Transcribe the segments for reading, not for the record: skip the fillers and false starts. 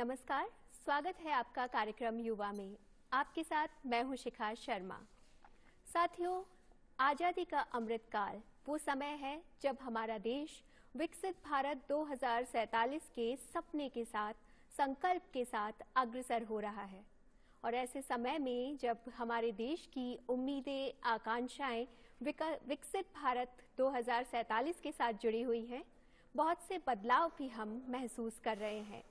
नमस्कार, स्वागत है आपका कार्यक्रम युवा में। आपके साथ मैं हूं शिखा शर्मा। साथियों, आजादी का अमृतकाल वो समय है जब हमारा देश विकसित भारत 2047 के सपने के साथ, संकल्प के साथ अग्रसर हो रहा है। और ऐसे समय में जब हमारे देश की उम्मीदें, आकांक्षाएं विकसित भारत 2047 के साथ जुड़ी हुई हैं, बहुत से बदलाव भी हम महसूस कर रहे हैं।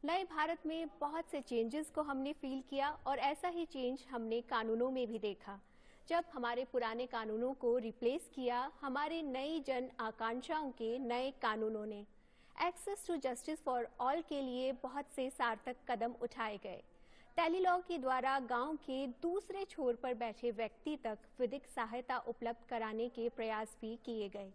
नए भारत में बहुत से चेंजेस को हमने फील किया और ऐसा ही चेंज हमने कानूनों में भी देखा। जब हमारे पुराने कानूनों को रिप्लेस किया हमारे नई जन आकांक्षाओं के नए कानूनों ने। Access to justice for all के लिए बहुत से सार्थक कदम उठाए गए। टेलीलॉ के द्वारा गांव के दूसरे छोर पर बैठे व्यक्ति तक विधिक सहायता उपलब्ध कराने के प्रयास भी किए गए।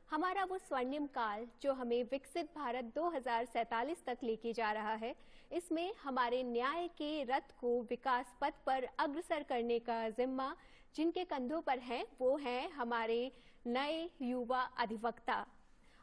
हमारा वो स्वर्णिम काल जो हमें विकसित भारत 2047 तक लेके जा रहा है, इसमें हमारे न्याय के रथ को विकास पथ पर अग्रसर करने का जिम्मा जिनके कंधों पर है वो हैं हमारे नए युवा अधिवक्ता।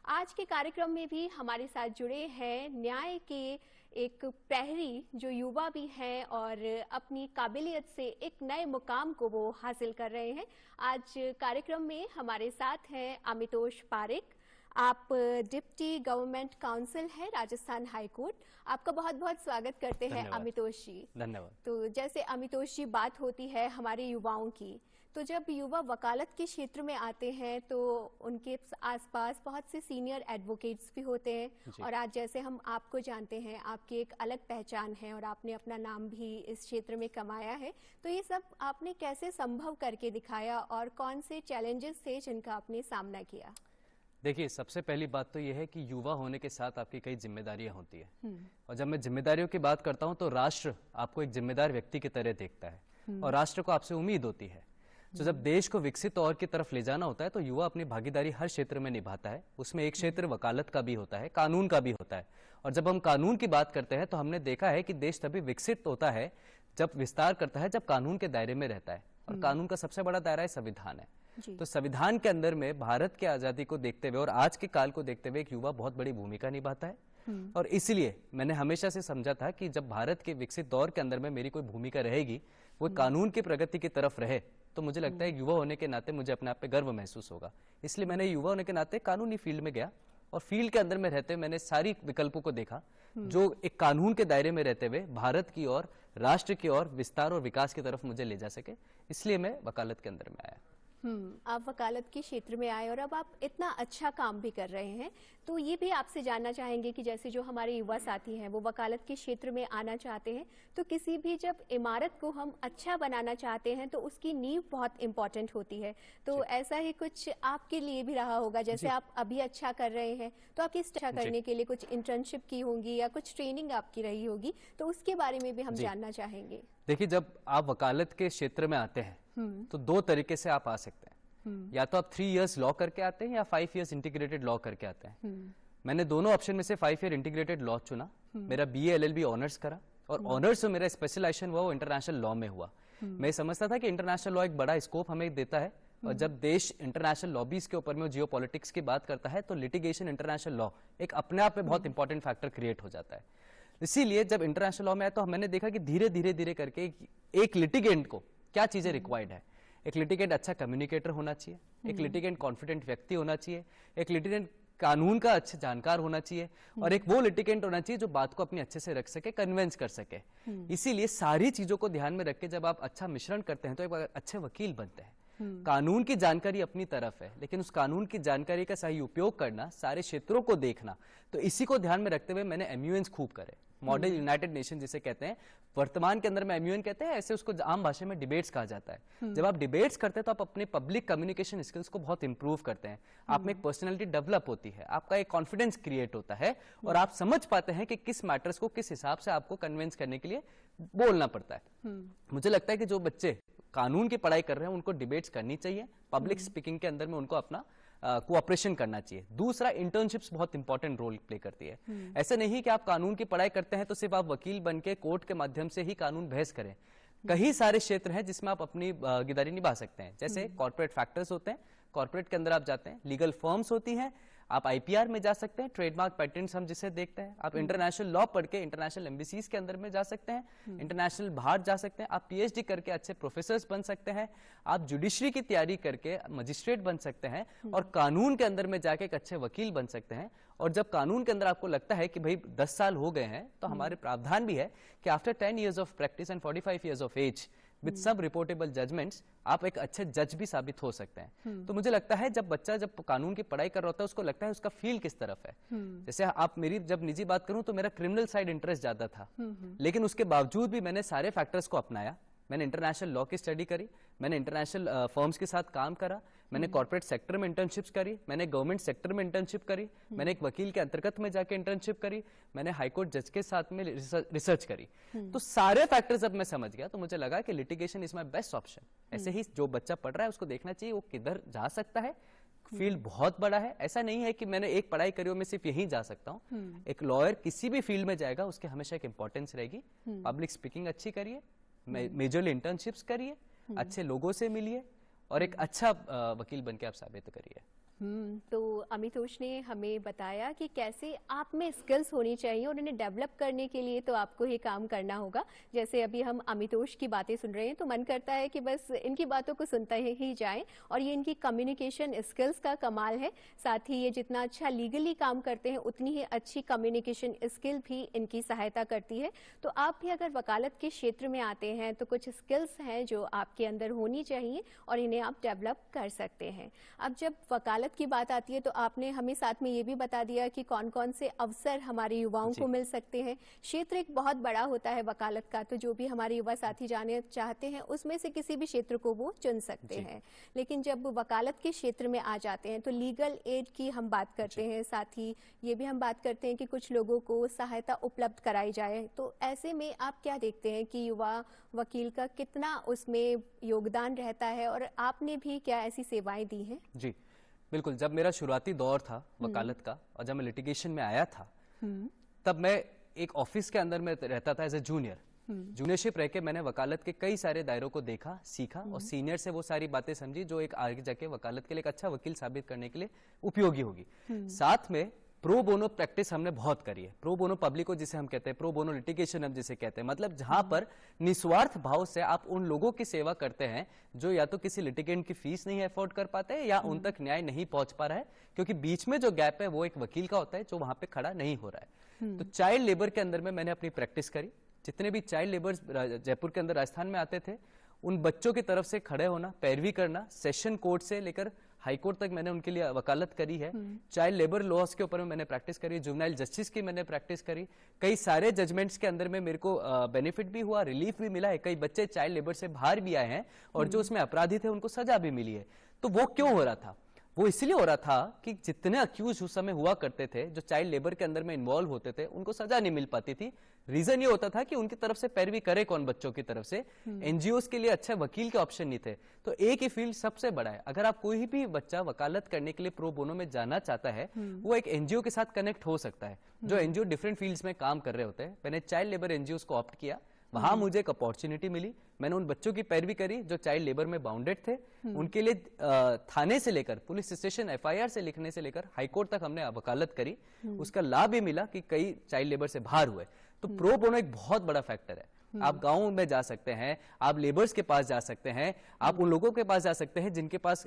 आज के कार्यक्रम में भी हमारे साथ जुड़े हैं न्याय के एक प्रहरी जो युवा भी हैं और अपनी काबिलियत से एक नए मुकाम को वो हासिल कर रहे हैं। आज कार्यक्रम में हमारे साथ हैं अमितोष पारेख। आप डिप्टी गवर्नमेंट काउंसिल हैं राजस्थान हाई कोर्ट। आपका बहुत बहुत स्वागत करते हैं अमितोष जी। धन्यवाद। तो जैसे अमितोष जी, बात होती है हमारे युवाओं की, तो जब युवा वकालत के क्षेत्र में आते हैं तो उनके आसपास बहुत से सीनियर एडवोकेट्स भी होते हैं। और आज जैसे हम आपको जानते हैं, आपकी एक अलग पहचान है और आपने अपना नाम भी इस क्षेत्र में कमाया है। तो ये सब आपने कैसे संभव करके दिखाया और कौन से चैलेंजेस थे जिनका आपने सामना किया? देखिए, सबसे पहली बात तो यह है कि युवा होने के साथ आपकी कई जिम्मेदारियां होती है। और जब मैं जिम्मेदारियों की बात करता हूं तो राष्ट्र आपको एक जिम्मेदार व्यक्ति की तरह देखता है और राष्ट्र को आपसे उम्मीद होती है। तो जब देश को विकसित दौर की तरफ ले जाना होता है तो युवा अपनी भागीदारी हर क्षेत्र में निभाता है। उसमें एक क्षेत्र वकालत का भी होता है, कानून का भी होता है। और जब हम कानून की बात करते हैं तो हमने देखा है कि देश तभी विकसित होता है, जब विस्तार करता है, जब कानून के दायरे में रहता है। और कानून का सबसे बड़ा दायरा है संविधान है। तो संविधान के अंदर में भारत की आजादी को देखते हुए और आज के काल को देखते हुए एक युवा बहुत बड़ी भूमिका निभाता है। और इसलिए मैंने हमेशा से समझा था कि जब भारत के विकसित दौर के अंदर में मेरी कोई भूमिका रहेगी, वो कानून की प्रगति की तरफ रहे, तो मुझे लगता है युवा होने के नाते मुझे अपने आप पे गर्व महसूस होगा। इसलिए मैंने युवा होने के नाते कानूनी फील्ड में गया और फील्ड के अंदर में रहते हुए मैंने सारी विकल्पों को देखा जो एक कानून के दायरे में रहते हुए भारत की ओर, राष्ट्र की ओर विस्तार और विकास की तरफ मुझे ले जा सके। इसलिए मैं वकालत के अंदर में आया। आप वकालत के क्षेत्र में आए और अब आप इतना अच्छा काम भी कर रहे हैं। तो ये भी आपसे जानना चाहेंगे कि जैसे जो हमारे युवा साथी हैं वो वकालत के क्षेत्र में आना चाहते हैं, तो किसी भी जब इमारत को हम अच्छा बनाना चाहते हैं तो उसकी नींव बहुत इंपॉर्टेंट होती है। तो ऐसा ही कुछ आपके लिए भी रहा होगा, जैसे आप अभी अच्छा कर रहे हैं तो आप इस अच्छा करने के लिए कुछ इंटर्नशिप की होंगी या कुछ ट्रेनिंग आपकी रही होगी, तो उसके बारे में भी हम जानना चाहेंगे। देखिए, जब आप वकालत के क्षेत्र में आते हैं तो दो तरीके से आप आ सकते हैं। या तो आप 3 इयर्स लॉ करके आते हैं या 5 इयर्स इंटीग्रेटेड लॉ करके आते हैं। मैंने दोनों ऑप्शन में से 5 ईयर इंटीग्रेटेड लॉ चुना। मेरा BA LLB ऑनर्स करा और ऑनर्स में मेरा स्पेशलाइजेशन हुआ वो इंटरनेशनल लॉ में हुआ। मैं समझता था कि इंटरनेशनल लॉ एक बड़ा स्कोप हमें देता है और जब देश इंटरनेशनल लॉबीज के ऊपर में जियो पॉलिटिक्स की बात करता है तो लिटिगेशन इंटरनेशनल लॉ एक अपने आप में बहुत इंपॉर्टेंट फैक्टर क्रिएट हो जाता है। इसीलिए जब इंटरनेशनल लॉ में आया तो मैंने देखा कि धीरे धीरे करके एक लिटिगेंट को क्या चीजें रिक्वायर्ड है। एक लिटिगेंट अच्छा कम्युनिकेटर होना चाहिए, एक लिटिगेंट कॉन्फिडेंट व्यक्ति होना चाहिए, एक लिटिगेंट कानून का अच्छा जानकार होना चाहिए और एक वो लिटिगेंट होना चाहिए जो बात को अपनी अच्छे से रख सके, कन्विंस कर सके। इसीलिए सारी चीजों को ध्यान में रख के जब आप अच्छा मिश्रण करते हैं तो एक अच्छे वकील बनते हैं। कानून की जानकारी अपनी तरफ है, लेकिन उस कानून की जानकारी का सही उपयोग करना, सारे क्षेत्रों को देखना, तो इसी को ध्यान में रखते हुए मैंने MUNs खूब करे। मॉडल यूनाइटेड नेशन जिसे कहते हैं, वर्तमान के अंदर में MUN कहते हैं, ऐसे उसको आम भाषा में डिबेट्स कहा जाता है। जब आप डिबेट्स करते हैं तो आप अपने पब्लिक कम्युनिकेशन स्किल्स को बहुत इंप्रूव करते हैं। आप में एक पर्सनैलिटी डेवलप होती है, आपका एक कॉन्फिडेंस क्रिएट होता है और आप समझ पाते हैं कि किस मैटर्स को किस हिसाब से आपको कन्विंस करने के लिए बोलना पड़ता है। मुझे लगता है कि जो बच्चे कानून की पढ़ाई कर रहे हैं उनको डिबेट्स करनी चाहिए, पब्लिक स्पीकिंग के अंदर में उनको अपना कोऑपरेशन करना चाहिए। दूसरा, इंटर्नशिप्स बहुत इंपॉर्टेंट रोल प्ले करती है। ऐसे नहीं कि आप कानून की पढ़ाई करते हैं तो सिर्फ आप वकील बनके कोर्ट के माध्यम से ही कानून बहस करें। कई सारे क्षेत्र हैं जिसमें आप अपनी भागीदारी निभा सकते हैं। जैसे कॉर्पोरेट फैक्टर्स होते हैं, कॉर्पोरेट के अंदर आप जाते हैं, लीगल फर्म्स होती हैं, आप आईपीआर में जा सकते हैं, ट्रेडमार्क पेटेंट्स हम जिसे देखते हैं, आप इंटरनेशनल लॉ पढ़ के इंटरनेशनल एम्बेसीज के अंदर में जा सकते हैं, इंटरनेशनल बाहर जा सकते हैं, आप पीएचडी करके अच्छे प्रोफेसर्स बन सकते हैं, आप जुडिशरी की तैयारी करके मजिस्ट्रेट बन सकते हैं और कानून के अंदर में जाके एक अच्छे वकील बन सकते हैं। और जब कानून के अंदर आपको लगता है कि भाई 10 साल हो गए हैं, तो हमारे प्रावधान भी है कि after 10 years of practice and 45 years of age with sub reportable judgments आप एक अच्छे जज भी साबित हो सकते हैं। तो मुझे लगता है जब बच्चा जब कानून की पढ़ाई कर रहा होता है, उसको लगता है उसका फील्ड किस तरफ है। जैसे आप मेरी जब निजी बात करूं तो मेरा क्रिमिनल साइड इंटरेस्ट ज्यादा था, लेकिन उसके बावजूद भी मैंने सारे फैक्टर्स को अपनाया। मैंने इंटरनेशनल लॉ की स्टडी करी, मैंने इंटरनेशनल फर्म्स के साथ काम करा, मैंने कॉर्पोरेट सेक्टर में इंटर्नशिप्स करी, मैंने गवर्नमेंट सेक्टर में इंटर्नशिप करी, मैंने एक वकील के अंतर्गत में जाके इंटर्नशिप करी, मैंने हाईकोर्ट जज के साथ में रिसर्च करी। तो सारे फैक्टर्स अब मैं समझ गया, तो मुझे लगा कि litigation is my best option. ऐसे ही जो बच्चा पढ़ रहा है उसको देखना चाहिए वो किधर जा सकता है। फील्ड बहुत बड़ा है, ऐसा नहीं है कि मैंने एक पढ़ाई करी हो मैं सिर्फ यहीं जा सकता हूँ। एक लॉयर किसी भी फील्ड में जाएगा उसके हमेशा एक इंपॉर्टेंस रहेगी। पब्लिक स्पीकिंग अच्छी करिए, मेजरली इंटर्नशिप्स करिए, अच्छे लोगों से मिलिए और एक अच्छा वकील बनके आप साबित करिए। तो अमितोष ने हमें बताया कि कैसे आप में स्किल्स होनी चाहिए और इन्हें डेवलप करने के लिए तो आपको ही काम करना होगा। जैसे अभी हम अमितोष की बातें सुन रहे हैं तो मन करता है कि बस इनकी बातों को सुनते ही जाएं, और ये इनकी कम्युनिकेशन स्किल्स का कमाल है। साथ ही ये जितना अच्छा लीगली काम करते हैं उतनी ही अच्छी कम्युनिकेशन स्किल भी इनकी सहायता करती है। तो आप भी अगर वकालत के क्षेत्र में आते हैं तो कुछ स्किल्स हैं जो आपके अंदर होनी चाहिए और इन्हें आप डेवलप कर सकते हैं। अब जब वकालत की बात आती है तो आपने हमें साथ में ये भी बता दिया कि कौन कौन से अवसर हमारे युवाओं को मिल सकते हैं। क्षेत्र एक बहुत बड़ा होता है वकालत का, तो जो भी हमारे युवा साथी जाने चाहते हैं उसमें से किसी भी क्षेत्र को वो चुन सकते हैं। लेकिन जब वकालत के क्षेत्र में आ जाते हैं तो लीगल एड की हम बात करते हैं, साथ ही ये भी हम बात करते हैं कि कुछ लोगों को सहायता उपलब्ध कराई जाए। तो ऐसे में आप क्या देखते हैं कि युवा वकील का कितना उसमें योगदान रहता है और आपने भी क्या ऐसी सेवाएं दी हैं? जी बिल्कुल, जब मेरा शुरुआती दौर था वकालत का और जब मैं लिटिगेशन में आया था तब मैं एक ऑफिस के अंदर में रहता था एज ए जूनियर। जूनियरशिप रह के मैंने वकालत के कई सारे दायरों को देखा, सीखा और सीनियर से वो सारी बातें समझी जो एक आगे जाके वकालत के लिए एक अच्छा वकील साबित करने के लिए उपयोगी होगी। साथ में प्रो बोनो प्रैक्टिस हमने बहुत करी है। प्रो बोनो पब्लिको जिसे हम कहते हैं, प्रो बोनो लिटिगेशन हम जिसे कहते हैं, मतलब जहां पर निस्वार्थ भाव से आप उन लोगों की सेवा करते हैं जो या तो किसी लिटिगेंट की फीस नहीं अफोर्ड कर पाते हैं या उन तक न्याय नहीं पहुंच पा रहा है, क्योंकि बीच में जो गैप है वो एक वकील का होता है जो वहां पे खड़ा नहीं हो रहा है। तो चाइल्ड लेबर के अंदर में मैंने अपनी प्रैक्टिस करी। जितने भी चाइल्ड लेबर्स जयपुर के अंदर, राजस्थान में आते थे, उन बच्चों की तरफ से खड़े होना, पैरवी करना, सेशन कोर्ट से लेकर हाई कोर्ट तक मैंने उनके लिए वकालत करी है। चाइल्ड लेबर लॉस के ऊपर मैंने प्रैक्टिस करी, जुवेनाइल जस्टिस की मैंने प्रैक्टिस करी। कई सारे जजमेंट्स के अंदर में मेरे को बेनिफिट भी हुआ, रिलीफ भी मिला है। कई बच्चे चाइल्ड लेबर से बाहर भी आए हैं और जो उसमें अपराधी थे उनको सजा भी मिली है। तो वो क्यों हो रहा था? वो इसलिए हो रहा था कि जितने अक्यूज उस समय हुआ करते थे जो चाइल्ड लेबर के अंदर में इन्वॉल्व होते थे उनको सजा नहीं मिल पाती थी। रीजन ये होता था कि उनकी तरफ से पैरवी करे कौन, बच्चों की तरफ से। एनजीओस के लिए अच्छे वकील के ऑप्शन नहीं थे। तो एक ही फील्ड सबसे बड़ा है। अगर आप कोई भी बच्चा वकालत करने के लिए प्रो बोनो में जाना चाहता है वो एक एनजीओ के साथ कनेक्ट हो सकता है, जो एनजीओ डिफरेंट फील्ड्स में काम कर रहे होते हैं। मैंने चाइल्ड लेबर एनजीओ को ऑप्ट किया, वहां मुझे एक अपॉर्चुनिटी मिली। मैंने उन बच्चों की पैरवी करी जो चाइल्ड लेबर में बाउंडेड थे। उनके लिए थाने से लेकर पुलिस स्टेशन एफआईआर से लिखने से लेकर हाईकोर्ट तक हमने वकालत करी। उसका लाभ भी मिला कि कई चाइल्ड लेबर से बाहर हुए। तो प्रो बोनो एक बहुत बड़ा फैक्टर है। आप गांवों में जा सकते हैं, आप लेबर्स के पास जा सकते हैं, आप उन लोगों के पास जा सकते हैं जिनके पास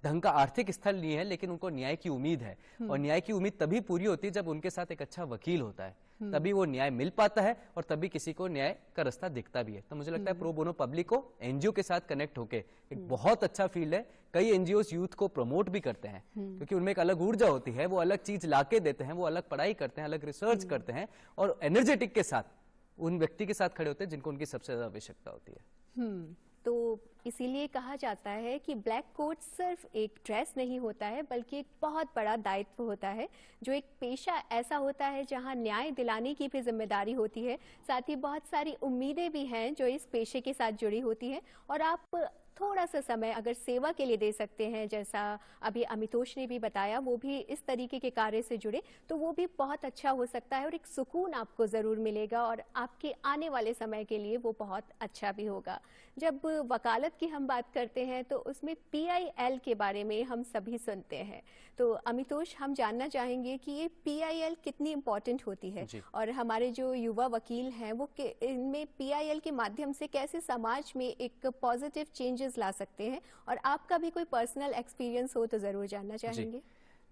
ढंग का आर्थिक स्थल नहीं है लेकिन उनको न्याय की उम्मीद है। और न्याय की उम्मीद तभी पूरी होती है जब उनके साथ एक अच्छा वकील होता है, तभी वो न्याय मिल पाता है और तभी किसी को न्याय का रास्ता दिखता भी है। तो मुझे लगता है प्रो बोनो पब्लिक को एनजीओ के साथ कनेक्ट होके एक बहुत अच्छा फील्ड है। कई एनजीओ यूथ को प्रमोट भी करते हैं क्योंकि उनमें एक अलग ऊर्जा होती है, वो अलग चीज लाके देते हैं, वो अलग पढ़ाई करते हैं, अलग रिसर्च करते हैं और एनर्जेटिक के साथ उन व्यक्ति के साथ खड़े होते हैं जिनको उनकी सबसे ज्यादा आवश्यकता होती है। तो इसीलिए कहा जाता है कि ब्लैक कोट सिर्फ एक ड्रेस नहीं होता है बल्कि एक बहुत बड़ा दायित्व होता है, जो एक पेशा ऐसा होता है जहां न्याय दिलाने की भी जिम्मेदारी होती है। साथ ही बहुत सारी उम्मीदें भी हैं जो इस पेशे के साथ जुड़ी होती हैं और आप थोड़ा सा समय अगर सेवा के लिए दे सकते हैं, जैसा अभी अमितोष ने भी बताया, वो भी इस तरीके के कार्य से जुड़े, तो वो भी बहुत अच्छा हो सकता है और एक सुकून आपको ज़रूर मिलेगा और आपके आने वाले समय के लिए वो बहुत अच्छा भी होगा। जब वकालत की हम बात करते हैं तो उसमें PIL के बारे में हम सभी सुनते हैं, तो अमितोष हम जानना चाहेंगे कि ये PIL कितनी इम्पोर्टेंट होती है और हमारे जो युवा वकील हैं वो इनमें PIL के माध्यम से कैसे समाज में एक पॉजिटिव चेंजेस ला सकते हैं, और आपका भी कोई पर्सनल एक्सपीरियंस हो तो जरूर जानना चाहेंगे।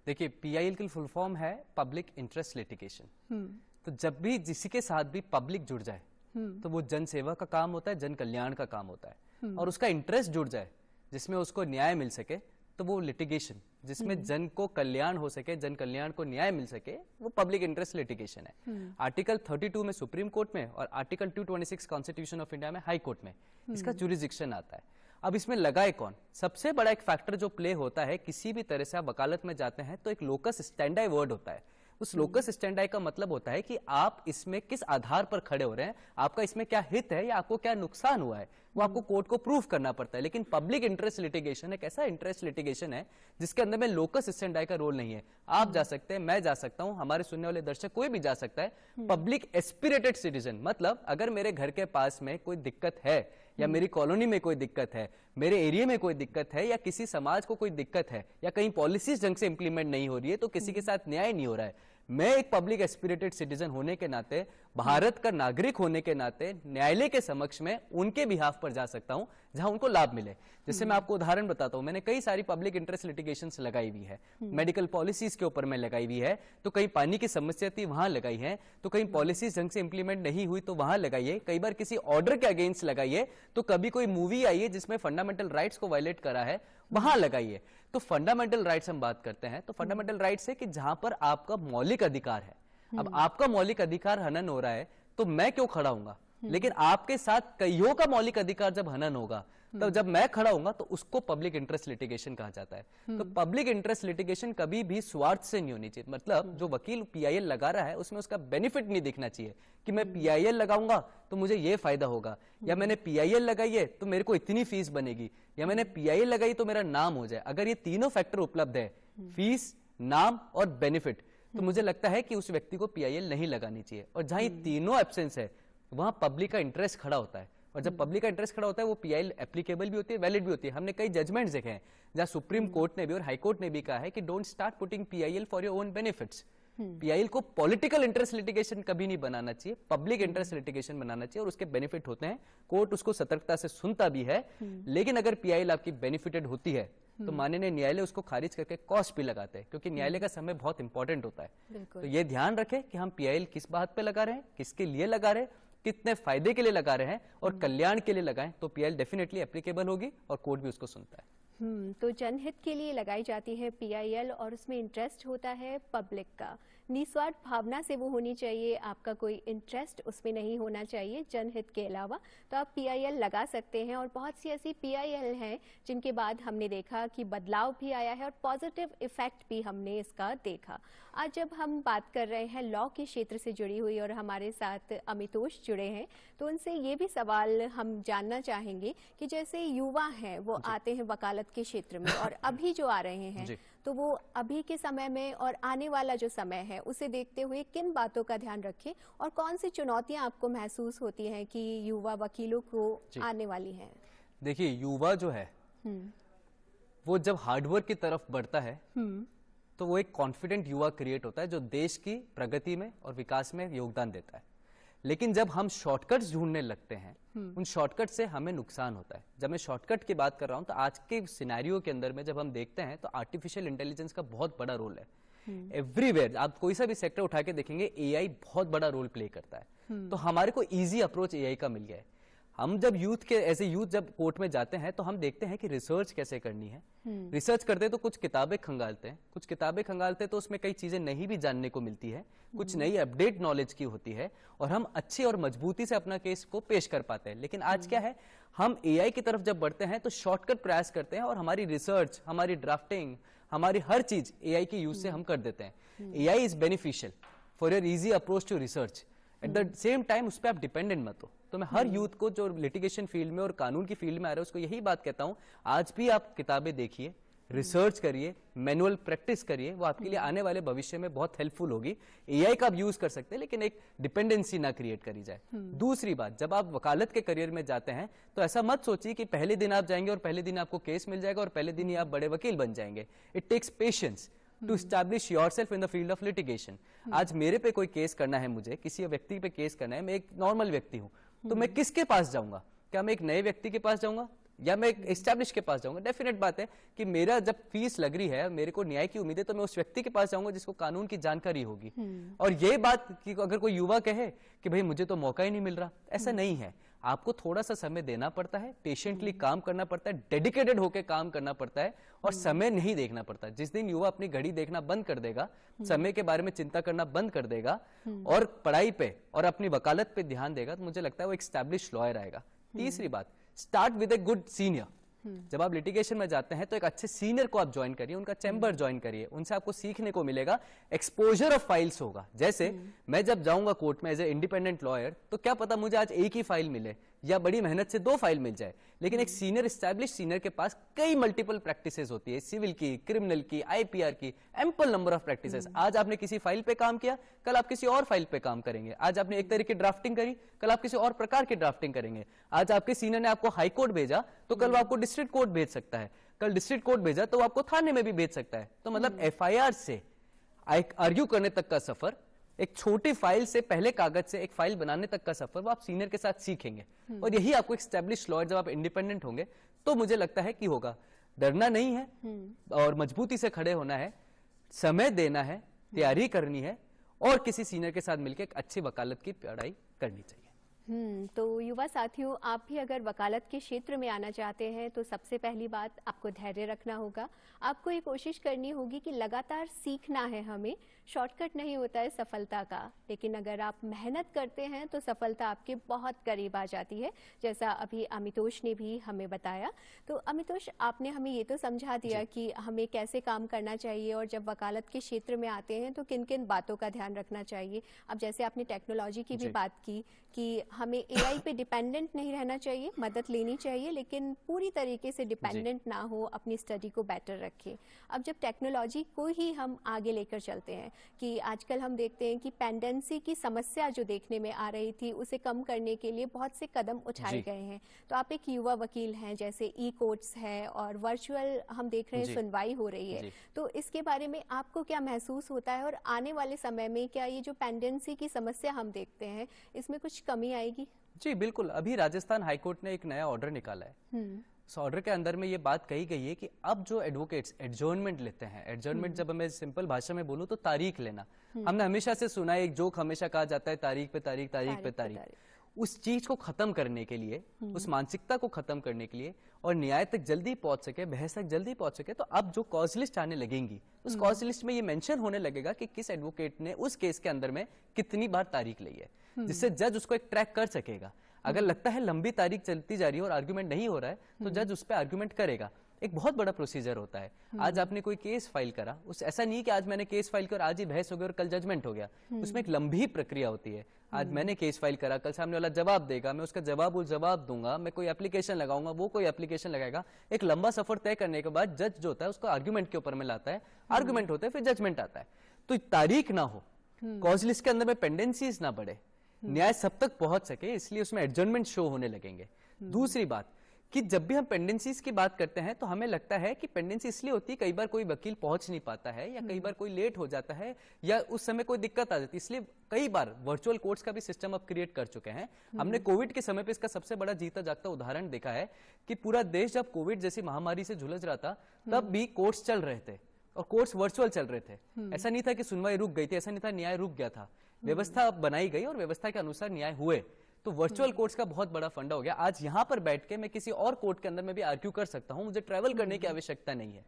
देखिए, PIL की फुल फॉर्म है पब्लिक इंटरेस्ट लिटिगेशन। तो जब भी किसी के साथ भी पब्लिक जुड़ जाए तो वो जन सेवा का काम होता है, जन कल्याण का काम होता है, और उसका इंटरेस्ट जुड़ जाए जिसमें उसको न्याय मिल सके, तो वो लिटिगेशन जिसमें जन को कल्याण हो सके, जन कल्याण को न्याय मिल सके, वो पब्लिक इंटरेस्ट लिटिगेशन है। आर्टिकल 32 में सुप्रीम कोर्ट में और आर्टिकल 226 कॉन्स्टिट्यूशन ऑफ इंडिया में हाई कोर्ट में इसका जुरिडिक्शन आता है। अब इसमें लगाए कौन? सबसे बड़ा एक फैक्टर जो प्ले होता है, किसी भी तरह से आप वकालत में जाते हैं तो एक लोकस स्टैंडाई वर्ड होता है। उस लोकस स्टैंडाई का मतलब होता है कि आप इसमें किस आधार पर खड़े हो रहे हैं, आपका इसमें क्या हित है या आपको क्या नुकसान हुआ है, वो आपको कोर्ट को प्रूव करना पड़ता है। लेकिन पब्लिक इंटरेस्ट लिटिगेशन एक ऐसा इंटरेस्ट लिटिगेशन है जिसके अंदर में लोकस स्टैंडाई का रोल नहीं है। आप जा सकते हैं, मैं जा सकता हूं, हमारे सुनने वाले दर्शक कोई भी जा सकता है। पब्लिक एस्पिरेटेड सिटीजन मतलब अगर मेरे घर के पास में कोई दिक्कत है या मेरी कॉलोनी में कोई दिक्कत है, मेरे एरिया में कोई दिक्कत है, या किसी समाज को कोई दिक्कत है, या कहीं पॉलिसीज ढंग से इंप्लीमेंट नहीं हो रही है, तो किसी के साथ न्याय नहीं हो रहा है, मैं एक पब्लिक एस्पिरेटेड सिटीजन होने के नाते, भारत का नागरिक होने के नाते न्यायालय के समक्ष में उनके बिहाफ पर जा सकता हूं जहां उनको लाभ मिले। जैसे मैं आपको उदाहरण बताता हूं, मैंने कई सारी पब्लिक इंटरेस्ट लिटिगेशंस लगाई हुई है, मेडिकल पॉलिसीज के ऊपर मैं लगाई हुई है, तो कहीं पानी की समस्या थी वहां लगाई है, तो कहीं पॉलिसीज ढंग से इंप्लीमेंट नहीं हुई तो वहां लगाई है, कई बार किसी ऑर्डर के अगेंस्ट लगाई है, तो कभी कोई मूवी आई है जिसमें फंडामेंटल राइट्स को वायलेट करा है वहां लगाई है। तो फंडामेंटल राइट्स हम बात करते हैं तो फंडामेंटल राइट्स है कि जहां पर आपका मौलिक अधिकार है। अब आपका मौलिक अधिकार हनन हो रहा है तो मैं क्यों खड़ा हूंगा, लेकिन आपके साथ कईयों का मौलिक अधिकार जब हनन होगा तो जब मैं खड़ा हूंगा तो उसको पब्लिक इंटरेस्ट लिटिगेशन कहा जाता है। तो पब्लिक इंटरेस्ट लिटिगेशन कभी भी स्वार्थ से नहीं होनी चाहिए, मतलब जो वकील PIL लगा रहा है उसमें उसका बेनिफिट नहीं दिखना चाहिए कि मैं PIL लगाऊंगा तो मुझे ये फायदा होगा, या मैंने PIL लगाई है तो मेरे को इतनी फीस बनेगी, या मैंने PIL लगाई तो मेरा नाम हो जाए। अगर ये तीनों फैक्टर उपलब्ध है, फीस, नाम और बेनिफिट, तो मुझे लगता है कि उस व्यक्ति को PIL नहीं लगानी चाहिए। और जहां ये तीनों एब्सेंस है वहां पब्लिक का इंटरेस्ट खड़ा होता है, और जब पब्लिक का इंटरेस्ट खड़ा होता है वो PIL एप्लीकेबल भी होती है, वैलिड भी होती है। हमने कई जजमेंट्स देखे हैं जहां सुप्रीम कोर्ट ने भी और हाई कोर्ट ने भी कहा है कि don't start putting PIL for your own benefits. PIL को पॉलिटिकल इंटरेस्ट लिटिगेशन कभी नहीं बनाना चाहिए, पब्लिक इंटरेस्ट लिटिगेशन बनाना चाहिए, और उसके बेनिफिट होते हैं, कोर्ट उसको सतर्कता से सुनता भी है। लेकिन अगर PIL आपकी बेनिफिटेड होती है तो माननीय न्यायालय उसको खारिज करके कॉस्ट भी लगाते हैं, क्योंकि न्यायालय का समय बहुत इंपॉर्टेंट होता है। तो ये ध्यान रखें कि हम PIL किस बात पे लगा रहे हैं, किसके लिए लगा रहे हैं, कितने फायदे के लिए लगा रहे हैं और कल्याण के लिए लगाएं, तो PIL डेफिनेटली एप्लीकेबल होगी और कोर्ट भी उसको सुनता है। तो जनहित के लिए लगाई जाती है PIL और उसमें इंटरेस्ट होता है पब्लिक का, निस्वार्थ भावना से वो होनी चाहिए, आपका कोई इंटरेस्ट उसमें नहीं होना चाहिए जनहित के अलावा, तो आप PIL लगा सकते हैं। और बहुत सी ऐसी PIL हैं जिनके बाद हमने देखा कि बदलाव भी आया है और पॉजिटिव इफेक्ट भी हमने इसका देखा। आज जब हम बात कर रहे हैं लॉ के क्षेत्र से जुड़ी हुई और हमारे साथ अमितोष जुड़े हैं, तो उनसे ये भी सवाल हम जानना चाहेंगे कि जैसे युवा हैं वो आते हैं वकालत के क्षेत्र में और अभी जो आ रहे हैं, तो वो अभी के समय में और आने वाला जो समय है उसे देखते हुए किन बातों का ध्यान रखें और कौन सी चुनौतियां आपको महसूस होती हैं कि युवा वकीलों को आने वाली हैं? देखिए, युवा जो है वो जब हार्डवर्क की तरफ बढ़ता है तो वो एक कॉन्फिडेंट युवा क्रिएट होता है जो देश की प्रगति में और विकास में योगदान देता है। लेकिन जब हम शॉर्टकट्स ढूंढने लगते हैं उन शॉर्टकट से हमें नुकसान होता है। जब मैं शॉर्टकट की बात कर रहा हूं तो आज के सिनेरियो के अंदर में जब हम देखते हैं तो आर्टिफिशियल इंटेलिजेंस का बहुत बड़ा रोल है। एवरीवेयर आप कोई सा भी सेक्टर उठा के देखेंगे AI बहुत बड़ा रोल प्ले करता है। तो हमारे को इजी अप्रोच AI का मिल गया है। हम जब एज ए यूथ जब कोर्ट में जाते हैं तो हम देखते हैं कि रिसर्च कैसे करनी है। रिसर्च करते तो कुछ किताबें खंगालते तो उसमें कई चीजें नहीं भी जानने को मिलती है, कुछ नई अपडेट नॉलेज की होती है और हम अच्छी और मजबूती से अपना केस को पेश कर पाते हैं। लेकिन आज क्या है, हम AI की तरफ जब बढ़ते हैं तो शॉर्टकट प्रयास करते हैं और हमारी रिसर्च, हमारी ड्राफ्टिंग, हमारी हर चीज AI के यूज से हम कर देते हैं। AI is beneficial for your easy approach to research at the same time उस पर आप डिपेंडेंट मत हो। तो मैं हर यूथ को जो लिटिगेशन फील्ड में और कानून की फील्ड में आ रहे हैं उसको यही बात कहता हूं, आज भी आप किताबें देखिए, रिसर्च करिए, मैनुअल प्रैक्टिस करिए, वो आपके लिए आने वाले भविष्य में बहुत हेल्पफुल होगी। एआई का आप यूज कर सकते हैं लेकिन एक डिपेंडेंसी ना क्रिएट करी जाए। दूसरी बात, जब आप वकालत के करियर में जाते हैं तो ऐसा मत सोचिए कि पहले दिन आप जाएंगे और पहले दिन आपको केस मिल जाएगा और पहले दिन ही आप बड़े वकील बन जाएंगे। It takes patience to establish yourself in the field of litigation. आज मेरे पे कोई केस करना है, मुझे किसी व्यक्ति पे केस करना है, मैं एक नॉर्मल व्यक्ति हूं, तो मैं किसके पास जाऊंगा? क्या मैं एक नए व्यक्ति के पास जाऊंगा या मैं एक एस्टैब्लिश के पास जाऊंगा? डेफिनेट बात है कि मेरा जब फीस लग रही है, मेरे को न्याय की उम्मीद है, तो मैं उस व्यक्ति के पास जाऊंगा जिसको कानून की जानकारी होगी। और ये बात कि अगर कोई युवा कहे कि भाई मुझे तो मौका ही नहीं मिल रहा, ऐसा नहीं है। आपको थोड़ा सा समय देना पड़ता है, पेशेंटली काम करना पड़ता है, डेडिकेटेड होकर काम करना पड़ता है और समय नहीं देखना पड़ता। जिस दिन युवा अपनी घड़ी देखना बंद कर देगा, समय के बारे में चिंता करना बंद कर देगा और पढ़ाई पे और अपनी वकालत पे ध्यान देगा, तो मुझे लगता है वो एक एस्टैब्लिश लॉयर आएगा। तीसरी बात, start with a good senior. जब आप लिटिगेशन में जाते हैं तो एक अच्छे सीनियर को आप ज्वाइन करिए, उनका चैम्बर ज्वाइन करिए, उनसे आपको सीखने को मिलेगा, एक्सपोजर ऑफ फाइल्स होगा। जैसे मैं जब जाऊंगा कोर्ट में एज ए इंडिपेंडेंट लॉयर, तो क्या पता मुझे आज एक ही फाइल मिले या बड़ी मेहनत से 2 फाइल मिल जाए, लेकिन एक सीनियर एस्टैब्लिश सीनियर के पास कई मल्टीपल प्रैक्टिसेस होती है, सिविल की, क्रिमिनल की, आईपीआर की, एम्पल नंबर ऑफ प्रैक्टिसेस। आज आपने किसी फाइल पे काम किया, कल आप किसी और फाइल पे काम करेंगे। आज आपने एक तरीके की ड्राफ्टिंग करी, कल आप किसी और प्रकार की ड्राफ्टिंग करेंगे। आज आपके सीनियर ने आपको हाई कोर्ट भेजा तो कल वो आपको डिस्ट्रिक्ट कोर्ट भेज सकता है, कल डिस्ट्रिक्ट कोर्ट भेजा तो वो आपको थाने में भी भेज सकता है। तो मतलब एफआईआर से आर्ग्यू करने तक का सफर, एक छोटी फाइल से पहले कागज से एक फाइल बनाने तक का सफर, वो आप सीनियर के साथ सीखेंगे। और यही आपको एस्टैब्लिश लॉयर, जब आप इंडिपेंडेंट होंगे तो मुझे लगता है कि होगा। डरना नहीं है और मजबूती से खड़े होना है, समय देना है, तैयारी करनी है और किसी सीनियर के साथ मिलकर एक अच्छी वकालत की पढ़ाई करनी चाहिए। तो युवा साथियों, आप भी अगर वकालत के क्षेत्र में आना चाहते हैं तो सबसे पहली बात, आपको धैर्य रखना होगा। आपको ये कोशिश करनी होगी कि लगातार सीखना है हमें। शॉर्टकट नहीं होता है सफलता का, लेकिन अगर आप मेहनत करते हैं तो सफलता आपके बहुत करीब आ जाती है, जैसा अभी अमितोष ने भी हमें बताया। तो अमितोष, आपने हमें ये तो समझा दिया कि हमें कैसे काम करना चाहिए और जब वकालत के क्षेत्र में आते हैं तो किन किन बातों का ध्यान रखना चाहिए। अब जैसे आपने टेक्नोलॉजी की भी बात की कि हमें एआई पे डिपेंडेंट नहीं रहना चाहिए, मदद लेनी चाहिए, लेकिन पूरी तरीके से डिपेंडेंट ना हो, अपनी स्टडी को बेटर रखें। अब जब टेक्नोलॉजी को ही हम आगे लेकर चलते हैं कि आजकल हम देखते हैं कि पेंडेंसी की समस्या जो देखने में आ रही थी, उसे कम करने के लिए बहुत से कदम उठाए गए हैं। तो आप एक युवा वकील हैं, जैसे ई कोर्ट्स है और वर्चुअल हम देख रहे हैं सुनवाई हो रही है, तो इसके बारे में आपको क्या महसूस होता है और आने वाले समय में क्या ये जो पेंडेंसी की समस्या हम देखते हैं, इसमें कुछ कमी आएगी? जी बिल्कुल। अभी राजस्थान हाईकोर्ट ने एक नया ऑर्डर निकाला है। उस ऑर्डर के अंदर में ये बात कही गई है कि अब जो एडवोकेट्स एडजर्नमेंट लेते हैं, एडजर्नमेंट जब मैं सिंपल भाषा में बोलूं तो तारीख लेना, हमने हमेशा से सुना है, एक जोक हमेशा कहा जाता है, तारीख पे तारीख, तारीख पे तारीख। उस चीज को खत्म करने के लिए, उस मानसिकता को खत्म करने के लिए और न्याय तक जल्दी पहुंच सके, बहस तक जल्दी पहुंच सके, तो अब जो कॉज लिस्ट आने लगेंगी, उस कॉज लिस्ट में ये मेंशन होने लगेगा कि किस एडवोकेट ने उस केस के अंदर में कितनी बार तारीख ली है, जिससे जज उसको एक ट्रैक कर सकेगा। अगर लगता है लंबी तारीख चलती जा रही है और आर्गुमेंट नहीं हो रहा है, तो जज उस पर आर्गुमेंट करेगा। एक बहुत बड़ा प्रोसीजर होता है। आज आपने कोई केस फाइल करा, उस ऐसा नहीं कि आज मैंने केस फाइल किया और आज ही बहस हो गई और कल जजमेंट हो गया। उसमें एक लंबी प्रक्रिया होती है। आज मैंने केस फाइल करा, कल सामने वाला जवाब देगा, मैं उसका जवाब दूंगा, मैं कोई एप्लीकेशन लगाऊंगा, वो कोई एप्लीकेशन लगाएगा। एक लंबा सफर तय करने के बाद जज जो होता है उसको आर्गुमेंट के ऊपर में लाता है, आर्गुमेंट होता है, फिर जजमेंट आता है। तो तारीख ना हो, कॉज लिस्ट के अंदर में पेंडेंसीज ना बढ़े, न्याय सब तक पहुंच सके, इसलिए उसमें एडजर्नमेंट शो होने लगेंगे। दूसरी बात कि जब भी हम पेंडेंसीज की बात करते हैं तो हमें लगता है कि पेंडेंसी इसलिए होती है, कई बार कोई वकील पहुंच नहीं पाता है या कई बार कोई लेट हो जाता है या उस समय कोई दिक्कत आ जाती है, इसलिए कई बार वर्चुअल कोर्ट्स का भी सिस्टम अब क्रिएट कर चुके हैं। हमने कोविड के समय पे इसका सबसे बड़ा जीता जागता उदाहरण देखा है कि पूरा देश जब कोविड जैसी महामारी से झुलस रहा था, तब भी कोर्ट्स चल रहे थे और कोर्ट्स वर्चुअल चल रहे थे। ऐसा नहीं था कि सुनवाई रुक गई थी, ऐसा नहीं था न्याय रुक गया था। व्यवस्था बनाई गई और व्यवस्था के अनुसार न्याय हुए। तो वर्चुअल कोर्ट्स का बहुत बड़ा फंडा हो गया। आज यहाँ पर बैठ के मैं किसी और कोर्ट के अंदर में भी आर्ग्यू कर सकता हूँ, मुझे ट्रैवल करने की आवश्यकता नहीं है।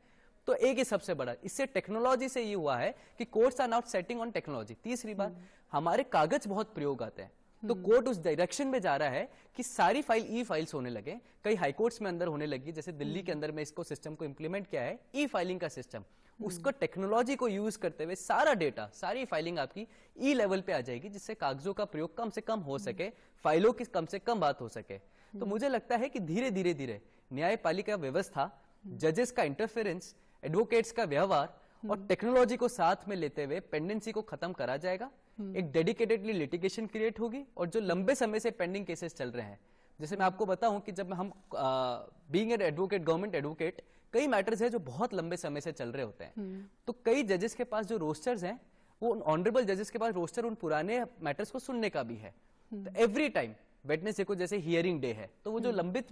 तो एक ही सबसे बड़ा, इससे टेक्नोलॉजी से ये हुआ है कि courts are not setting on technology. तीसरी बात, हमारे कागज बहुत प्रयोग आते हैं, तो कोर्ट उस डायरेक्शन में जा रहा है कि सारी फाइल ई फाइल्स होने लगे। कई हाईकोर्ट्स में अंदर होने लगी, जैसे दिल्ली के अंदर में इसको सिस्टम को इंप्लीमेंट किया है, ई फाइलिंग का सिस्टम। उसको टेक्नोलॉजी को यूज करते हुए सारा डेटा, सारी फाइलिंग आपकी ई लेवल पे आ जाएगी, जिससे कागजों का प्रयोग कम से कम हो सके, फाइलों की कम से कम बात हो सके। तो मुझे लगता है कि धीरे धीरे धीरे न्यायपालिका व्यवस्था, जजेस का इंटरफेरेंस, एडवोकेट्स का व्यवहार और टेक्नोलॉजी को साथ में लेते हुए पेंडेंसी को खत्म करा जाएगा। एक डेडिकेटेडली लिटिगेशन क्रिएट होगी, और जो लंबे समय से पेंडिंग केसेस चल रहे हैं, जैसे मैं आपको बताऊं कि जब हम being an advocate, government advocate, कई मैटर्स हैं जो बहुत लंबे समय से चल रहे होते हैं। तो कई जजेस के पास जो रोस्टर्स हैं, वो ऑनरेबल जजेस के पास रोस्टर उन पुराने मैटर्स को सुनने का भी है। तो एवरी टाइम वेडनेसडे को जैसे हियरिंग डे है, तो वो जो लंबित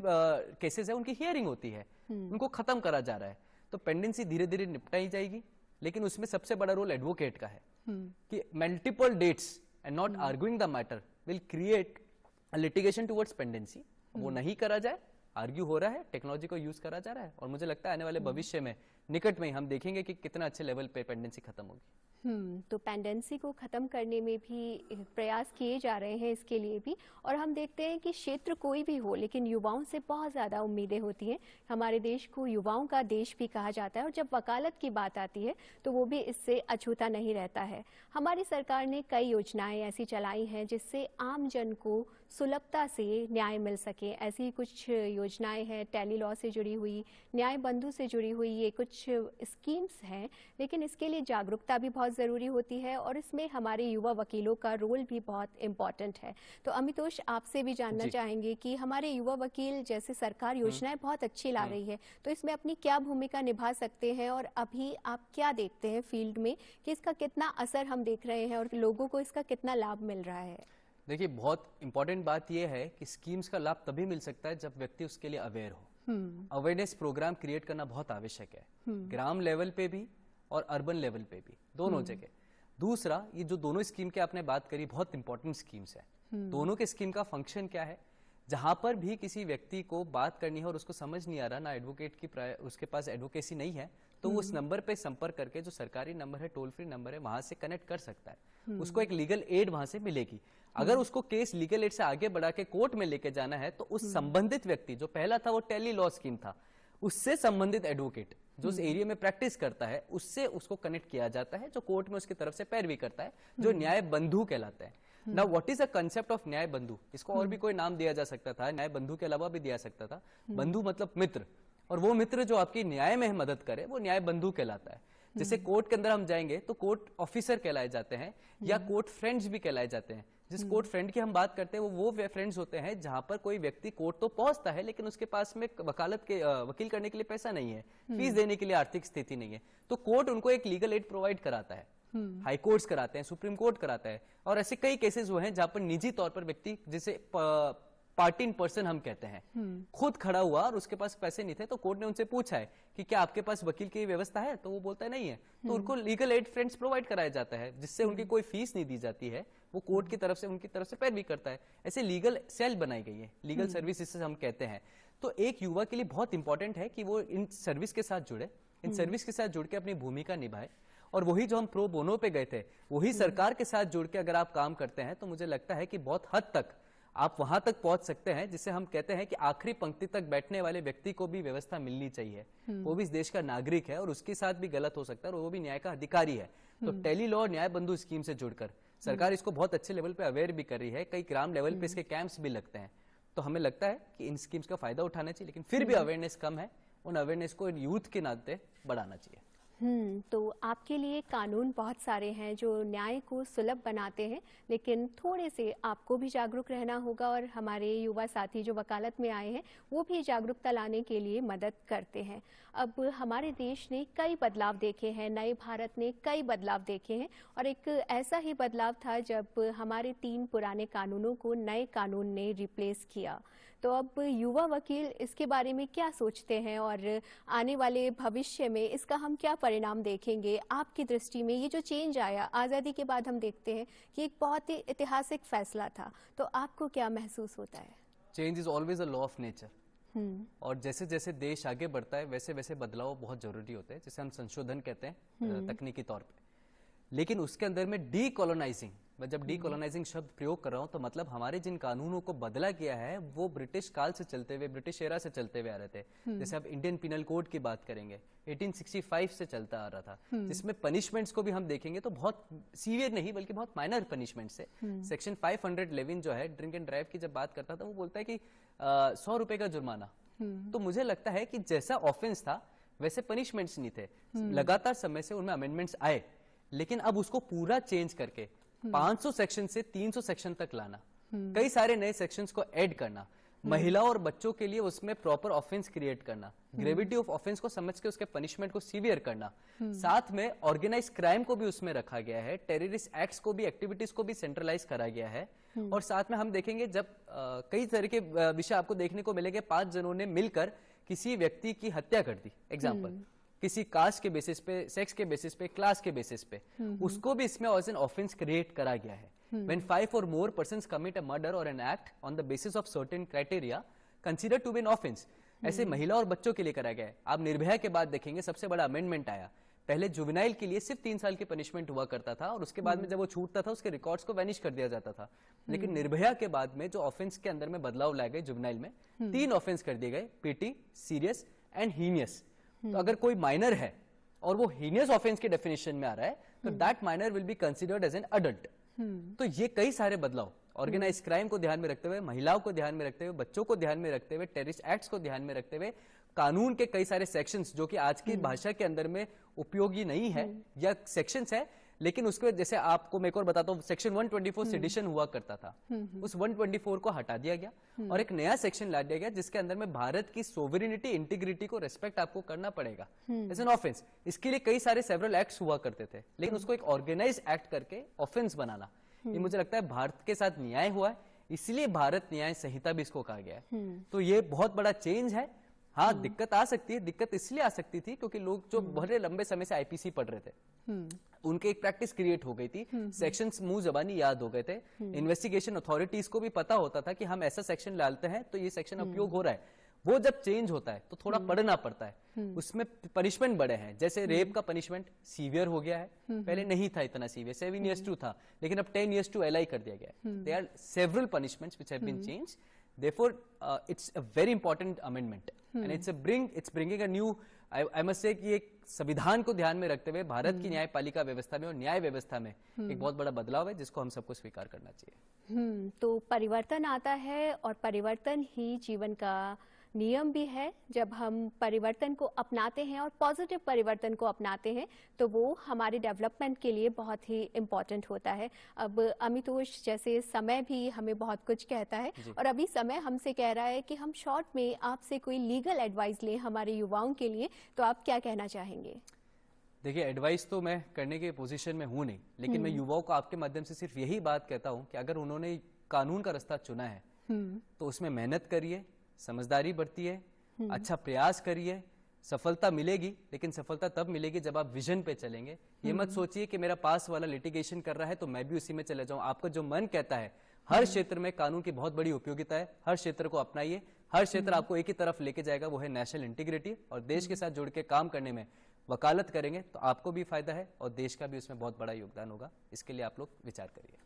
केसेस है उनकी हियरिंग होती है, उनको खत्म करा जा रहा है। तो पेंडेंसी धीरे धीरे निपटाई जाएगी, लेकिन उसमें सबसे बड़ा रोल एडवोकेट का है कि multiple dates and not arguing the matter will create litigation towards pendency. वो नहीं करा जाए, आर्ग्यू हो रहा है, टेक्नोलॉजी को यूज करा जा रहा है, और मुझे लगता है आने वाले भविष्य में, निकट में ही हम देखेंगे कि कितना अच्छे लेवल पे पेंडेंसी खत्म होगी। तो पेंडेंसी को ख़त्म करने में भी प्रयास किए जा रहे हैं इसके लिए भी, और हम देखते हैं कि क्षेत्र कोई भी हो, लेकिन युवाओं से बहुत ज़्यादा उम्मीदें होती हैं। हमारे देश को युवाओं का देश भी कहा जाता है, और जब वकालत की बात आती है तो वो भी इससे अछूता नहीं रहता है। हमारी सरकार ने कई योजनाएं ऐसी चलाई हैं जिससे आम जन को सुलभता से न्याय मिल सके। ऐसी कुछ योजनाएं हैं, टेली लॉ से जुड़ी हुई, न्याय बंधु से जुड़ी हुई, ये कुछ स्कीम्स हैं, लेकिन इसके लिए जागरूकता भी बहुत ज़रूरी होती है, और इसमें हमारे युवा वकीलों का रोल भी बहुत इम्पॉर्टेंट है। तो अमितोष, आपसे भी जानना चाहेंगे कि हमारे युवा वकील, जैसे सरकार योजनाएं बहुत अच्छी ला रही है, तो इसमें अपनी क्या भूमिका निभा सकते हैं, और अभी आप क्या देखते हैं फील्ड में कि इसका कितना असर हम देख रहे हैं और लोगों को इसका कितना लाभ मिल रहा है? देखिए, बहुत इंपॉर्टेंट बात यह है कि स्कीम्स का लाभ तभी मिल सकता है जब व्यक्ति उसके लिए अवेयर हो। अवेयरनेस प्रोग्राम क्रिएट करना बहुत आवश्यक है, ग्राम लेवल पे भी और अर्बन लेवल पे भी, दोनों जगह। दूसरा, ये जो दोनों स्कीम की आपने बात करी, बहुत इंपॉर्टेंट स्कीम्स है। दोनों के स्कीम का फंक्शन क्या है? जहां पर भी किसी व्यक्ति को बात करनी है और उसको समझ नहीं आ रहा, ना एडवोकेट की उसके पास एडवोकेसी नहीं है, तो वो उस नंबर पे संपर्क करके, जो सरकारी नंबर है, टोल फ्री नंबर है, वहां से कनेक्ट कर सकता है। उसको एक लीगल एड वहां से मिलेगी। अगर उसको केस लीगल एड से आगे बढ़ा के कोर्ट में लेके जाना है, तो उस संबंधित व्यक्ति, जो पहला था वो टेली लॉ स्कीम था, उससे संबंधित एडवोकेट जो उस एरिया में प्रैक्टिस करता है, उससे उसको कनेक्ट किया जाता है, जो कोर्ट में उसकी तरफ से पैरवी करता है, जो न्याय बंधु कहलाता है। Now what is the concept of न्याय बंधु? इसको और भी कोई नाम दिया जा सकता था, न्याय बंधु के अलावा भी दिया सकता था। बंधु मतलब मित्र, और वो मित्र जो आपकी न्याय में मदद करे, वो न्याय बंधु कहलाता है। जैसे कोर्ट के अंदर हम जाएंगे तो कोर्ट ऑफिसर कहलाए जाते हैं, या कोर्ट फ्रेंड्स भी कहलाए जाते हैं। जिस कोर्ट फ्रेंड की हम बात करते हैं, वो फ्रेंड्स होते हैं जहां पर कोई व्यक्ति कोर्ट तो पहुंचता है, लेकिन उसके पास में वकील करने के लिए पैसा नहीं है, फीस देने के लिए आर्थिक स्थिति नहीं है, तो कोर्ट उनको एक लीगल एड प्रोवाइड कराता है। हाई कोर्ट्स कराते हैं, सुप्रीम कोर्ट कराता है, और ऐसे कई केसेस हुए हैं जहां पर निजी तौर पर व्यक्ति, जिसे पार्टी इन पर्सन हम कहते हैं, खुद खड़ा हुआ और उसके पास पैसे नहीं थे, तो कोर्ट ने उनसे पूछा है कि क्या आपके पास वकील की व्यवस्था है, तो वो बोलता है नहीं है, तो उनको लीगल एड फ्रेंड्स प्रोवाइड कराया जाता है, जिससे उनकी कोई फीस नहीं दी जाती है, वो कोर्ट की तरफ से उनकी तरफ से पैरवी करता है। ऐसे लीगल सेल बनाई गई है, लीगल सर्विस जिसे हम कहते हैं। तो एक युवा के लिए बहुत इंपॉर्टेंट है कि वो इन सर्विस के साथ जुड़े, इन सर्विस के साथ जुड़ के अपनी भूमिका निभाए, और वही जो हम प्रो बोनो पे गए थे, वही सरकार के साथ जुड़ के अगर आप काम करते हैं, तो मुझे लगता है कि बहुत हद तक आप वहां तक पहुंच सकते हैं जिसे हम कहते हैं कि आखिरी पंक्ति तक बैठने वाले व्यक्ति को भी व्यवस्था मिलनी चाहिए। वो भी इस देश का नागरिक है, और उसके साथ भी गलत हो सकता है, और वो भी न्याय का अधिकारी है। तो टेली लॉ न्याय बंधु स्कीम से जुड़कर सरकार इसको बहुत अच्छे लेवल पे अवेयर भी कर रही है, कई ग्राम लेवल पे इसके कैंप्स भी लगते हैं। तो हमें लगता है कि इन स्कीम्स का फायदा उठाना चाहिए, लेकिन फिर भी अवेयरनेस कम है, उन अवेयरनेस को यूथ के नाते बढ़ाना चाहिए। तो आपके लिए कानून बहुत सारे हैं जो न्याय को सुलभ बनाते हैं, लेकिन थोड़े से आपको भी जागरूक रहना होगा, और हमारे युवा साथी जो वकालत में आए हैं वो भी जागरूकता लाने के लिए मदद करते हैं। अब हमारे देश ने कई बदलाव देखे हैं, नए भारत ने कई बदलाव देखे हैं, और एक ऐसा ही बदलाव था जब हमारे 3 पुराने कानूनों को नए कानून ने रिप्लेस किया। तो अब युवा वकील इसके बारे में क्या सोचते हैं, और आने वाले भविष्य में इसका हम क्या परिणाम देखेंगे? आपकी दृष्टि में ये जो चेंज आया आज़ादी के बाद, हम देखते हैं कि एक बहुत ही ऐतिहासिक फैसला था, तो आपको क्या महसूस होता है? Change is always a law of nature, और जैसे जैसे देश आगे बढ़ता है वैसे वैसे बदलाव बहुत जरूरी होते हैं, जिसे हम संशोधन कहते हैं तकनीकी तौर पे। लेकिन उसके अंदर में डीकोलोनाइजिंग जब डीकोलोनाइजिंग शब्द प्रयोग कर रहा हूँ तो मतलब हमारे जिन कानूनों को बदला गया है वो ब्रिटिश काल से चलते हुए, ब्रिटिश एरा से चलते हुए आ रहे थे। जैसे आप इंडियन पिनल कोड की बात करेंगे, 1865 से चलता आ रहा था, जिसमें पनिशमेंट्स को भी हम देखेंगे तो बहुत सीवियर नहीं बल्कि बहुत माइनर पनिशमेंट्स है। सेक्शन 511 जो है ड्रिंक एंड ड्राइव की जब बात करता था वो बोलता है कि 100 रुपए का जुर्माना। तो मुझे लगता है कि जैसा ऑफेंस था वैसे पनिशमेंट्स नहीं थे। लगातार समय से उनमें अमेंडमेंट्स आए, लेकिन अब उसको पूरा चेंज करके 500 सेक्शन से 300 सेक्शन तक लाना, कई सारे नए सेक्शंस को ऐड करना, महिला और बच्चों के लिए उसमें प्रॉपर ऑफेंस क्रिएट करना, ग्रेविटी ऑफ ऑफेंस को समझ के उसके पनिशमेंट को सीवियर करना, साथ में ऑर्गेनाइज क्राइम को भी उसमें रखा गया है, टेररिस्ट एक्ट्स को भी, एक्टिविटीज को भी सेंट्रलाइज करा गया है। और साथ में हम देखेंगे जब कई तरह के विषय आपको देखने को मिलेंगे, 5 जनों ने मिलकर किसी व्यक्ति की हत्या कर दी, एग्जाम्पल किसी कास्ट के बेसिस पे, सेक्स के बेसिस पे, क्लास के बेसिस पे, उसको भी इसमें एज एन ऑफेंस क्रिएट करा गया है। When 5 or more persons commit a murder or an act on the basis of certain criteria considered to be an offense, ऐसे महिला और बच्चों के लिए करा गया है। आप निर्भया के बाद देखेंगे सबसे बड़ा अमेंडमेंट आया, पहले जुवेनाइल के लिए सिर्फ 3 साल की पनिशमेंट हुआ करता था और उसके बाद में जब वो छूटता था उसके रिकॉर्ड्स को वैनिश कर दिया जाता था। लेकिन निर्भया के बाद में जो ऑफेंस के अंदर में बदलाव लाए गए जुवेनाइल में, 3 ऑफेंस कर दिए गए, पीटी, सीरियस एंड हीनियस। तो अगर कोई माइनर है और वो हीनियस ऑफेंस के डेफिनेशन में आ रहा है तो that minor will be considered as an adult. तो ये कई सारे बदलाव ऑर्गेनाइज क्राइम को ध्यान में रखते हुए, महिलाओं को ध्यान में रखते हुए, बच्चों को ध्यान में रखते हुए, टेररिस्ट एक्ट्स को ध्यान में रखते हुए, कानून के कई सारे सेक्शंस जो कि आज की भाषा के अंदर में उपयोगी नहीं है या सेक्शंस है, लेकिन उसके जैसे आपको मैं एक और बताता हूँ, सेक्शन 124 सेडिशन हुआ करता था, उस 124 को हटा दिया गया और एक नया सेक्शन ला दिया गया जिसके अंदर में भारत की सोवरेनिटी, इंटीग्रिटी को रेस्पेक्ट आपको करना पड़ेगा एज एन ऑफेंस। इसके लिए कई सारे सेवरल एक्ट्स हुआ करते थे, लेकिन उसको एक ऑर्गेनाइज एक्ट करके ऑफेंस बनाना, ये मुझे लगता है भारत के साथ न्याय हुआ है, इसलिए भारत न्याय संहिता भी इसको कहा गया है। तो ये बहुत बड़ा चेंज है। हाँ, दिक्कत आ सकती है, दिक्कत इसलिए आ सकती थी क्योंकि लोग जो बड़े लंबे समय से आईपीसी पढ़ रहे थे उनके एक प्रैक्टिस क्रिएट हो गई थी, सेक्शंस मुंह जबानी याद हो गए थे, इन्वेस्टिगेशन अथॉरिटीज को भी पता होता था कि हम ऐसा सेक्शन डालते हैं तो ये सेक्शन उपयोग हो रहा है। वो जब चेंज होता है तो थोड़ा पढ़ना पड़ता है, उसमें पनिशमेंट बड़े हैं, जैसे रेप का पनिशमेंट सीवियर हो गया है, पहले नहीं था इतना सीवियर, 7 years to था, लेकिन अब 10 years to LI कर दिया गया है। There are several punishments which have been changed. Therefore, it's a very important amendment, and it's bringing a new. I must say कि एक संविधान को ध्यान में रखते हुए भारत की न्यायपालिका व्यवस्था में और न्याय व्यवस्था में एक बहुत बड़ा बदलाव है जिसको हम सबको स्वीकार करना चाहिए। तो परिवर्तन आता है और परिवर्तन ही जीवन का नियम भी है। जब हम परिवर्तन को अपनाते हैं और पॉजिटिव परिवर्तन को अपनाते हैं तो वो हमारे डेवलपमेंट के लिए बहुत ही इम्पोर्टेंट होता है। अब अमितोष, जैसे समय भी हमें बहुत कुछ कहता है और अभी समय हमसे कह रहा है कि हम शॉर्ट में आपसे कोई लीगल एडवाइस लें हमारे युवाओं के लिए, तो आप क्या कहना चाहेंगे? देखिए, एडवाइस तो मैं करने के पोजीशन में हूं नहीं, लेकिन मैं युवाओं को आपके माध्यम से सिर्फ यही बात कहता हूं कि अगर उन्होंने कानून का रास्ता चुना है तो उसमें मेहनत करिए, समझदारी बरतिए, अच्छा प्रयास करिए, सफलता मिलेगी, लेकिन सफलता तब मिलेगी जब आप विजन पे चलेंगे। ये मत सोचिए कि मेरा पास वाला लिटिगेशन कर रहा है तो मैं भी उसी में चले जाऊं। आपका जो मन कहता है, हर क्षेत्र में कानून की बहुत बड़ी उपयोगिता है, हर क्षेत्र को अपनाइए, हर क्षेत्र आपको एक ही तरफ लेके जाएगा, वो है नेशनल इंटीग्रिटी, और देश के साथ जुड़ के काम करने में वकालत करेंगे तो आपको भी फायदा है और देश का भी उसमें बहुत बड़ा योगदान होगा। इसके लिए आप लोग विचार करिए।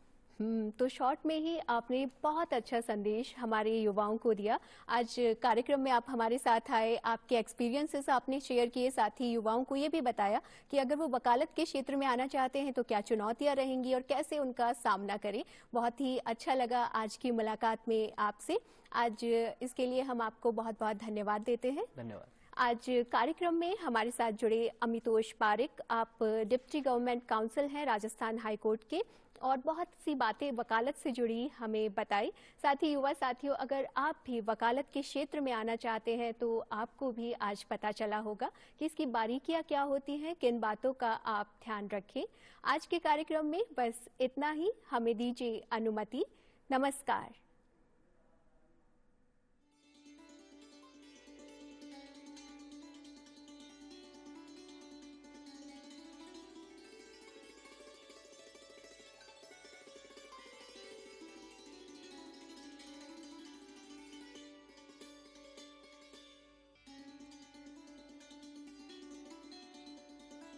तो शॉर्ट में ही आपने बहुत अच्छा संदेश हमारे युवाओं को दिया। आज कार्यक्रम में आप हमारे साथ आए, आपके एक्सपीरियंसेस आपने शेयर किए, साथ ही युवाओं को ये भी बताया कि अगर वो वकालत के क्षेत्र में आना चाहते हैं तो क्या चुनौतियां रहेंगी और कैसे उनका सामना करें। बहुत ही अच्छा लगा आज की मुलाकात में आपसे। आज इसके लिए हम आपको बहुत बहुत धन्यवाद देते हैं। धन्यवाद। आज कार्यक्रम में हमारे साथ जुड़े अमितोष पारिक, आप डिप्टी गवर्नमेंट काउंसिल हैं राजस्थान हाईकोर्ट के, और बहुत सी बातें वकालत से जुड़ी हमें बताई। साथ ही युवा साथियों, अगर आप भी वकालत के क्षेत्र में आना चाहते हैं तो आपको भी आज पता चला होगा कि इसकी बारीकियां क्या होती हैं, किन बातों का आप ध्यान रखें। आज के कार्यक्रम में बस इतना ही, हमें दीजिए अनुमति। नमस्कार।